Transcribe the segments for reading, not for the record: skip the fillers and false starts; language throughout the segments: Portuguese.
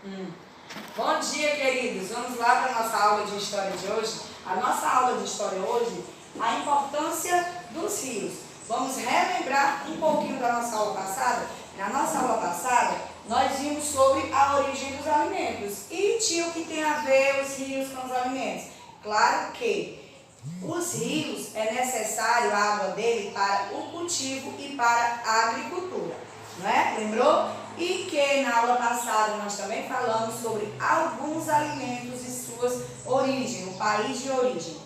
Bom dia, queridos. Vamos lá para a nossa aula de história de hoje. A nossa aula de história hoje, a importância dos rios. Vamos relembrar um pouquinho da nossa aula passada. Na nossa aula passada, nós vimos sobre a origem dos alimentos. E tio, o que tem a ver os rios com os alimentos? Claro que os rios é necessário a água dele para o cultivo e para a agricultura, não é? Lembrou? E que na aula passada nós também falamos sobre alguns alimentos e suas origens, o país de origem.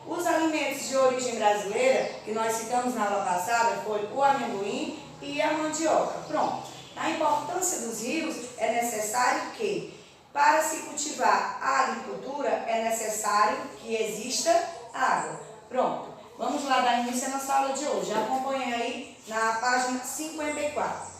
Os alimentos de origem brasileira que nós citamos na aula passada foi o amendoim e a mandioca. Pronto. A importância dos rios é necessário que, para se cultivar a agricultura, é necessário que exista água. Pronto. Vamos lá dar início à nossa aula de hoje. Acompanhe aí na página 54.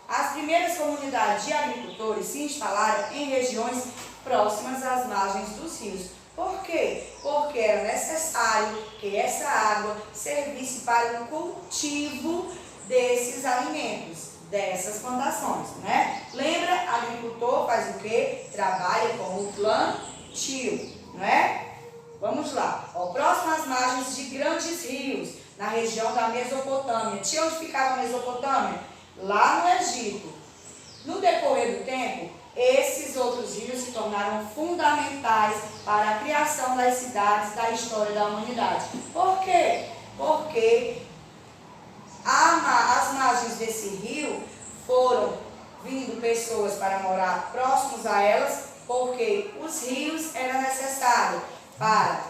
As primeiras comunidades de agricultores se instalaram em regiões próximas às margens dos rios. Por quê? Porque era necessário que essa água servisse para o cultivo desses alimentos, dessas plantações, né? Lembra, agricultor faz o quê? Trabalha com o plantio, não é? Vamos lá. Ó, próximo às margens de grandes rios, na região da Mesopotâmia. Tinha onde ficava a Mesopotâmia? Lá no Egito. No decorrer do tempo, esses outros rios se tornaram fundamentais para a criação das cidades da história da humanidade. Por quê? Porque as margens desse rio foram vindo pessoas para morar próximos a elas, porque os rios eram necessários para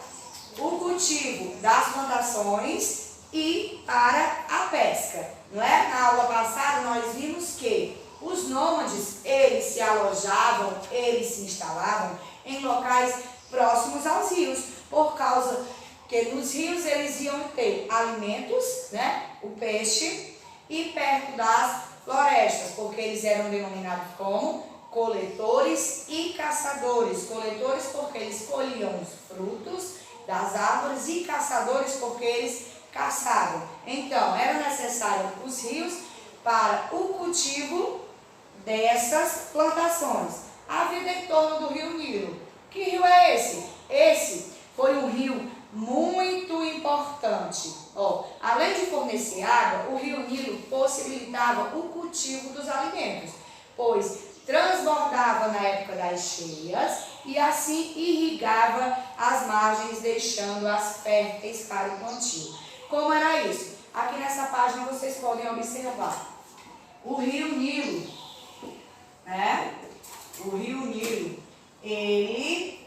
o cultivo das plantações e para a pesca. Não é? Na aula passada nós vimos que os nômades, eles se alojavam, eles se instalavam em locais próximos aos rios, por causa que nos rios eles iam ter alimentos, né? O peixe, e perto das florestas, porque eles eram denominados como coletores e caçadores. Coletores porque eles colhiam os frutos das árvores e caçadores porque eles caçavam. Então, era necessário os rios para o cultivo dessas plantações. A vida em torno do rio Nilo. Que rio é esse? Esse foi um rio muito importante. Ó, além de fornecer água, o rio Nilo possibilitava o cultivo dos alimentos, pois transbordava na época das cheias e assim irrigava as margens, deixando-as férteis para o plantio. Como era isso? Aqui nessa página vocês podem observar o rio Nilo, né? O rio Nilo, ele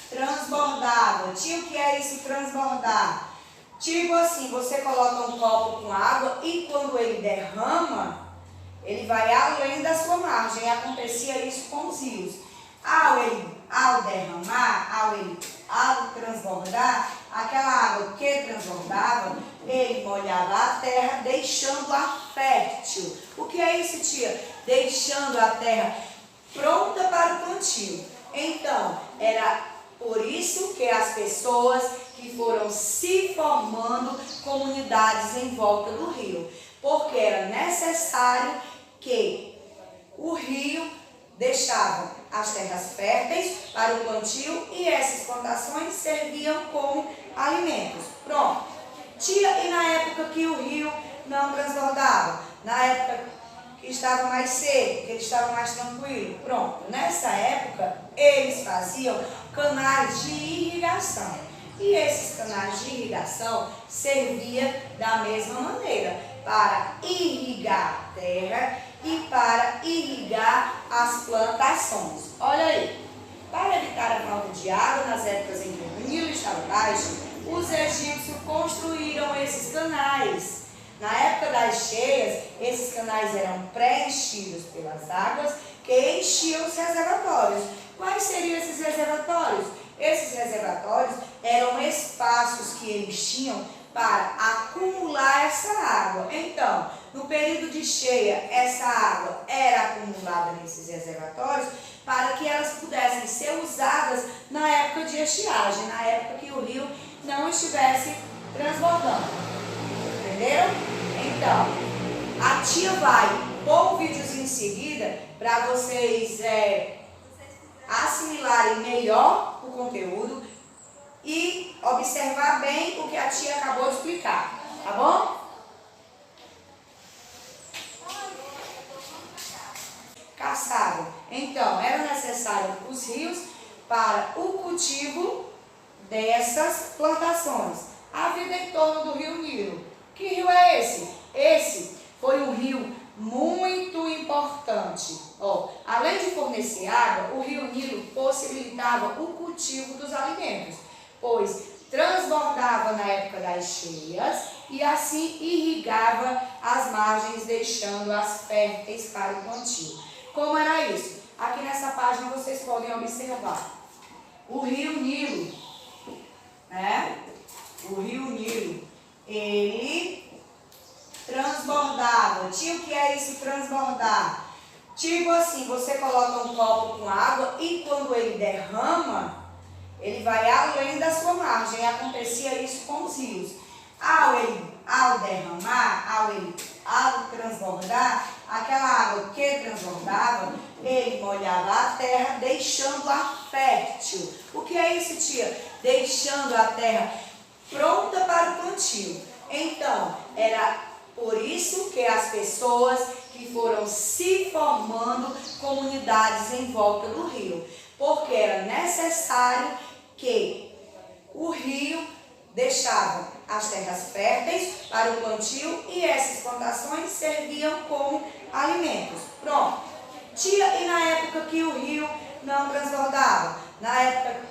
transbordava. Tinha o que é isso transbordar? Tipo assim, você coloca um copo com água e quando ele derrama, ele vai além da sua margem. E acontecia isso com os rios. Ao derramar, ao transbordar, aquela água que transbordava, ele molhava a terra, deixando-a fértil. O que é isso, tia? Deixando a terra pronta para o plantio. Então, era por isso que as pessoas que foram se formando comunidades em volta do rio, porque era necessário que o rio deixava as terras férteis para o plantio e essas plantações serviam como alimentos. Pronto. Tia, e na época que o rio não transbordava? Na época que estava mais seco, que ele estava mais tranquilo? Pronto. Nessa época, eles faziam canais de irrigação. E esses canais de irrigação serviam da mesma maneira para irrigar a terra e para irrigar as plantações. Olha aí, para evitar a falta de água nas épocas em que o Nilo estava baixo, os egípcios construíram esses canais. Na época das cheias, esses canais eram preenchidos pelas águas que enchiam os reservatórios. Quais seriam esses reservatórios? Esses reservatórios eram espaços que eles tinham para acumular essa água. Então, no período de cheia, essa água era acumulada nesses reservatórios para que elas pudessem ser usadas na época de estiagem, na época que o rio não estivesse transbordando. Entendeu? Então, a A tia vai pôr um videozinho em seguida para vocês assimilarem melhor o conteúdo e observar bem o que a tia acabou de explicar, tá bom? Caçavam. Então, era necessário os rios para o cultivo dessas plantações. A vida em torno do rio Nilo. Que rio é esse? Esse foi um rio muito importante. Além de fornecer água, o rio Nilo possibilitava o cultivo dos alimentos, pois transbordava na época das cheias e assim irrigava as margens, deixando-as férteis para o plantio. Como era isso? Aqui nessa página vocês podem observar. O rio Nilo, O rio Nilo, ele transbordava. Tio, o que é isso transbordar? Tipo assim, você coloca um copo com água e quando ele derrama, ele vai além da sua margem. Acontecia isso com os rios. Ao derramar, ao transbordar, aquela água que transbordava, ele molhava a terra, deixando-a fértil. O que é isso, tia? Deixando a terra pronta para o plantio. Então, era por isso que as pessoas que foram se formando comunidades em volta do rio, porque era necessário que o rio deixava as terras férteis para o plantio e essas plantações serviam como alimentos. Pronto. Tia, e na época que o rio não transbordava? Na época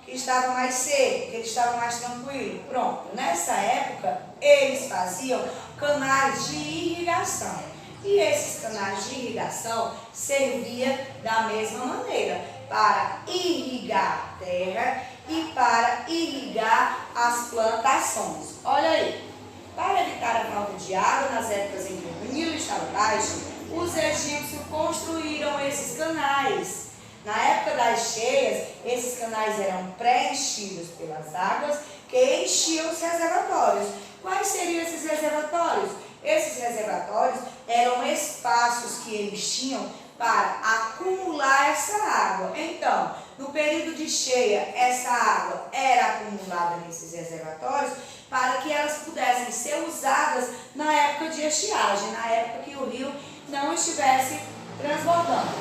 que estava mais seco, que ele estava mais tranquilo? Pronto. Nessa época, eles faziam canais de irrigação. E esses canais de irrigação serviam da mesma maneira para irrigar a terra e para irrigar as plantações. Olha aí, para evitar a falta de água nas épocas em que o Nilo estava baixo, os egípcios construíram esses canais. Na época das cheias, esses canais eram preenchidos pelas águas que enchiam os reservatórios. Quais seriam esses reservatórios? Esses reservatórios eram espaços que eles tinham para acumular essa água. Então, no período de cheia, essa água era acumulada nesses reservatórios para que elas pudessem ser usadas na época de estiagem, na época que o rio não estivesse transbordando.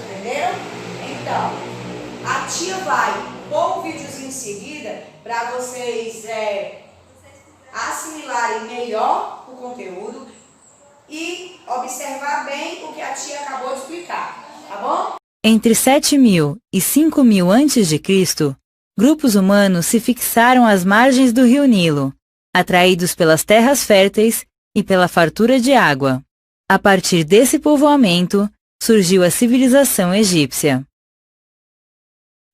Entenderam? Então, a tia vai pôr um videozinho em seguida para vocês assimilarem melhor o conteúdo e observar bem o que a tia acabou de explicar, tá bom? Entre 7.000 e 5.000 a.C., grupos humanos se fixaram às margens do rio Nilo, atraídos pelas terras férteis e pela fartura de água. A partir desse povoamento, surgiu a civilização egípcia.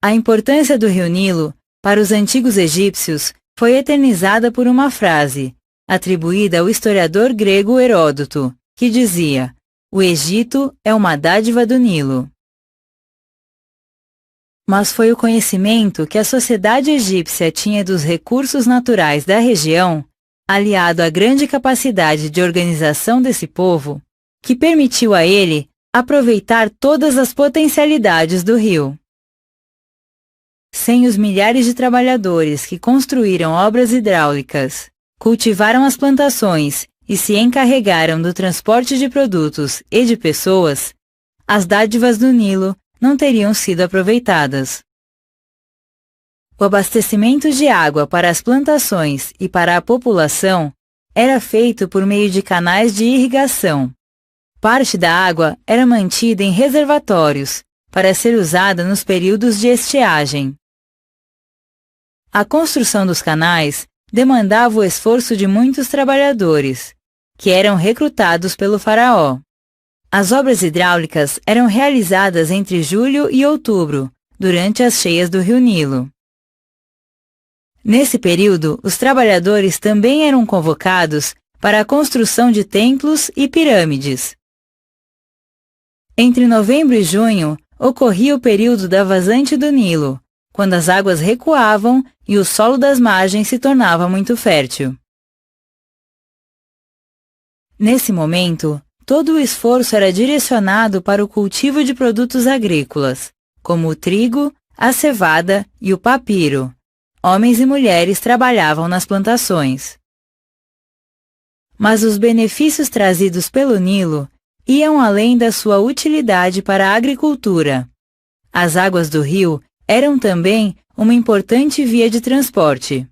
A importância do rio Nilo para os antigos egípcios foi eternizada por uma frase, atribuída ao historiador grego Heródoto, que dizia: "O Egito é uma dádiva do Nilo". Mas foi o conhecimento que a sociedade egípcia tinha dos recursos naturais da região, aliado à grande capacidade de organização desse povo, que permitiu a ele aproveitar todas as potencialidades do rio. Sem os milhares de trabalhadores que construíram obras hidráulicas, cultivaram as plantações e se encarregaram do transporte de produtos e de pessoas, as dádivas do Nilo não teriam sido aproveitadas. O abastecimento de água para as plantações e para a população era feito por meio de canais de irrigação. Parte da água era mantida em reservatórios para ser usada nos períodos de estiagem. A construção dos canais demandava o esforço de muitos trabalhadores, que eram recrutados pelo faraó. As obras hidráulicas eram realizadas entre julho e outubro, durante as cheias do rio Nilo. Nesse período, os trabalhadores também eram convocados para a construção de templos e pirâmides. Entre novembro e junho, ocorria o período da vazante do Nilo, quando as águas recuavam e o solo das margens se tornava muito fértil. Nesse momento, todo o esforço era direcionado para o cultivo de produtos agrícolas, como o trigo, a cevada e o papiro. Homens e mulheres trabalhavam nas plantações. Mas os benefícios trazidos pelo Nilo iam além da sua utilidade para a agricultura. As águas do rio eram também uma importante via de transporte.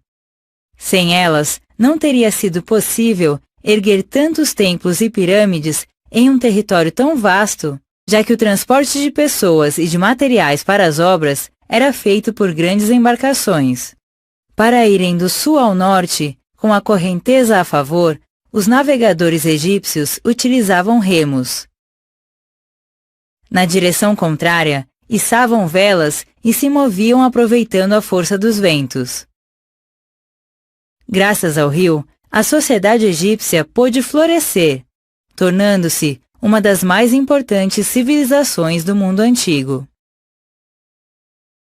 Sem elas, não teria sido possível erguer tantos templos e pirâmides em um território tão vasto, já que o transporte de pessoas e de materiais para as obras era feito por grandes embarcações. Para irem do sul ao norte, com a correnteza a favor, os navegadores egípcios utilizavam remos. Na direção contrária, içavam velas e se moviam aproveitando a força dos ventos. Graças ao rio, a sociedade egípcia pôde florescer, tornando-se uma das mais importantes civilizações do mundo antigo.